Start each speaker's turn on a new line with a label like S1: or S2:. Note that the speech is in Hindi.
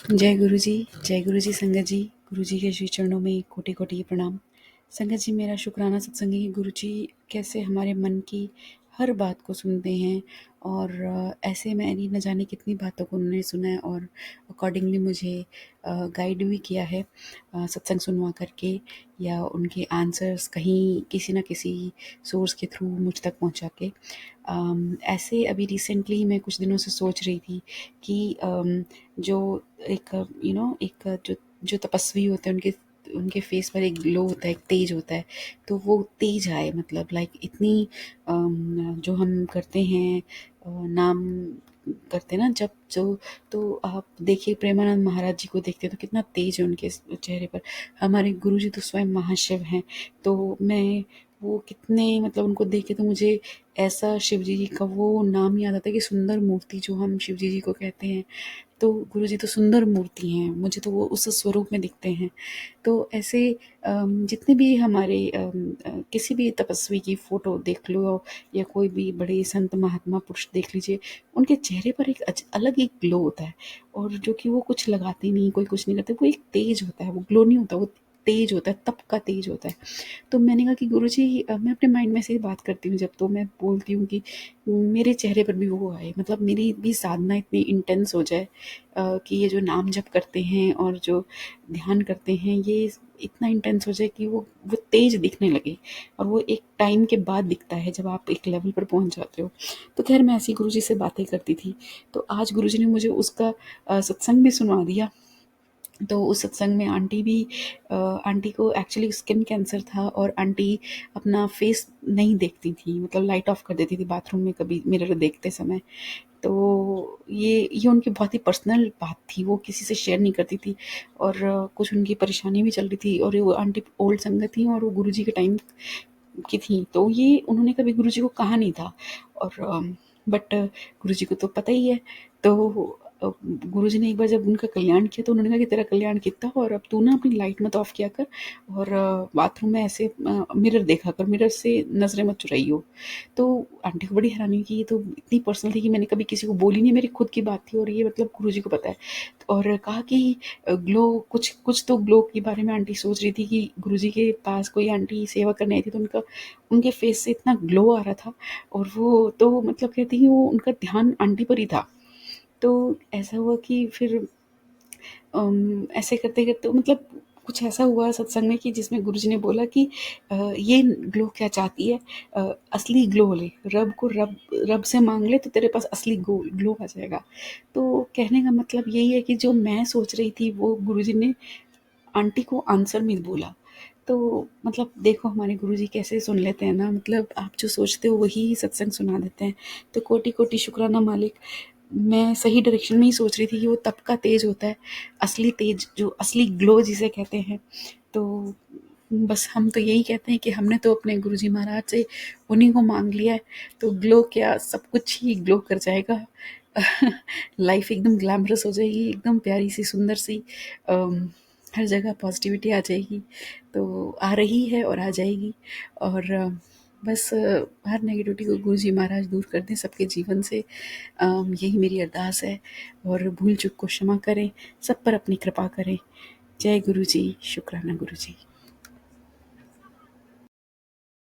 S1: जय गुरु जी संगत जी। गुरु जी के श्री चरणों में कोटि कोटि प्रणाम। संगत जी, मेरा शुक्राना सत्संग है कि गुरु जी कैसे हमारे मन की हर बात को सुनते हैं और ऐसे मैंने न जाने कितनी बातों को उन्होंने सुना है और अकॉर्डिंगली मुझे गाइड भी किया है सत्संग सुनवा करके या उनके आंसर्स कहीं किसी न किसी सोर्स के थ्रू मुझ तक पहुंचा के। ऐसे अभी रिसेंटली मैं कुछ दिनों से सोच रही थी कि जो एक एक जो जो तपस्वी होते हैं उनके उनके फेस पर एक ग्लो होता है, एक तेज होता है। तो वो तेज आए, मतलब लाइक इतनी जो हम करते हैं नाम करते हैं ना जब जो, तो आप देखिए प्रेमानंद महाराज जी को देखते हैं तो कितना तेज है उनके चेहरे पर। हमारे गुरु जी तो स्वयं महाशिव हैं। तो मैं वो कितने, मतलब उनको देख के तो मुझे ऐसा शिव जी का वो नाम याद आता है कि सुंदर मूर्ति, जो हम शिव जी को कहते हैं। तो गुरुजी तो सुंदर मूर्ति हैं, मुझे तो वो उस स्वरूप में दिखते हैं। तो ऐसे जितने भी हमारे किसी भी तपस्वी की फ़ोटो देख लो या कोई भी बड़े संत महात्मा पुरुष देख लीजिए, उनके चेहरे पर एक अलग ही ग्लो होता है। और जो कि वो कुछ लगाते नहीं, कोई कुछ नहीं करते, वो एक तेज होता है, वो ग्लो नहीं होता, वो तेज होता है, तप का तेज होता है। तो मैंने कहा कि गुरुजी मैं अपने माइंड में से ही बात करती हूँ जब, तो मैं बोलती हूँ कि मेरे चेहरे पर भी वो आए, मतलब मेरी भी साधना इतनी इंटेंस हो जाए कि ये जो नाम जप करते हैं और जो ध्यान करते हैं ये इतना इंटेंस हो जाए कि वो तेज दिखने लगे। और वो एक टाइम के बाद दिखता है जब आप एक लेवल पर पहुंच जाते हो। तो खैर मैं ऐसी गुरुजी से बातें करती थी, तो आज गुरुजी ने मुझे उसका सत्संग भी सुनवा दिया। तो उस सत्संग में आंटी भी आंटी को एक्चुअली स्किन कैंसर था और आंटी अपना फेस नहीं देखती थी, मतलब लाइट ऑफ कर देती थी बाथरूम में कभी मिरर देखते समय। तो ये उनकी बहुत ही पर्सनल बात थी, वो किसी से शेयर नहीं करती थी। और कुछ उनकी परेशानी भी चल रही थी और वो आंटी ओल्ड संगत थी और वो गुरुजी के टाइम की थी, तो ये उन्होंने कभी गुरुजी को कहा नहीं था। और बट गुरुजी को तो पता ही है। तो गुरुजी ने एक बार जब उनका कल्याण किया तो उन्होंने कहा कि तेरा कल्याण कितना, और अब तू ना अपनी लाइट मत ऑफ किया कर और बाथरूम में ऐसे मिरर देखा कर, मिरर से नजरें मत चुराइयो। तो आंटी को बड़ी हैरानी हुई कि ये तो इतनी पर्सनल थी कि मैंने कभी किसी को बोली नहीं, मेरी खुद की बात थी और ये मतलब गुरुजी को पता है। और कहा कि ग्लो, कुछ कुछ तो ग्लो के बारे में आंटी सोच रही थी कि गुरुजी के पास कोई आंटी सेवा करने आई थी तो उनका उनके फेस से इतना ग्लो आ रहा था। और वो तो मतलब कहती कि वो उनका ध्यान आंटी पर ही था। तो ऐसा हुआ कि फिर ऐसे करते करते मतलब कुछ ऐसा हुआ सत्संग में कि जिसमें गुरुजी ने बोला कि ये ग्लो क्या चाहती है, असली ग्लो ले, रब को रब रब से मांग ले तो तेरे पास असली ग्लो आ जाएगा। तो कहने का मतलब यही है कि जो मैं सोच रही थी वो गुरुजी ने आंटी को आंसर में बोला। तो मतलब देखो हमारे गुरुजी कैसे सुन लेते हैं ना, मतलब आप जो सोचते हो वही सत्संग सुना देते हैं। तो कोटि कोटि शुक्राना मालिक। मैं सही डायरेक्शन में ही सोच रही थी कि वो तप का तेज होता है, असली तेज, जो असली ग्लो जिसे कहते हैं। तो बस हम तो यही कहते हैं कि हमने तो अपने गुरुजी महाराज से उन्हीं को मांग लिया है, तो ग्लो क्या सब कुछ ही ग्लो कर जाएगा। लाइफ एकदम ग्लैमरस हो जाएगी, एकदम प्यारी सी सुंदर सी, हर जगह पॉजिटिविटी आ जाएगी। तो आ रही है और आ जाएगी। और बस हर नेगेटिविटी को गुरु जी महाराज दूर कर दें सबके जीवन से, यही मेरी अरदास है। और भूल चूक को क्षमा करें, सब पर अपनी कृपा करें। जय गुरु जी, शुक्राना गुरु जी।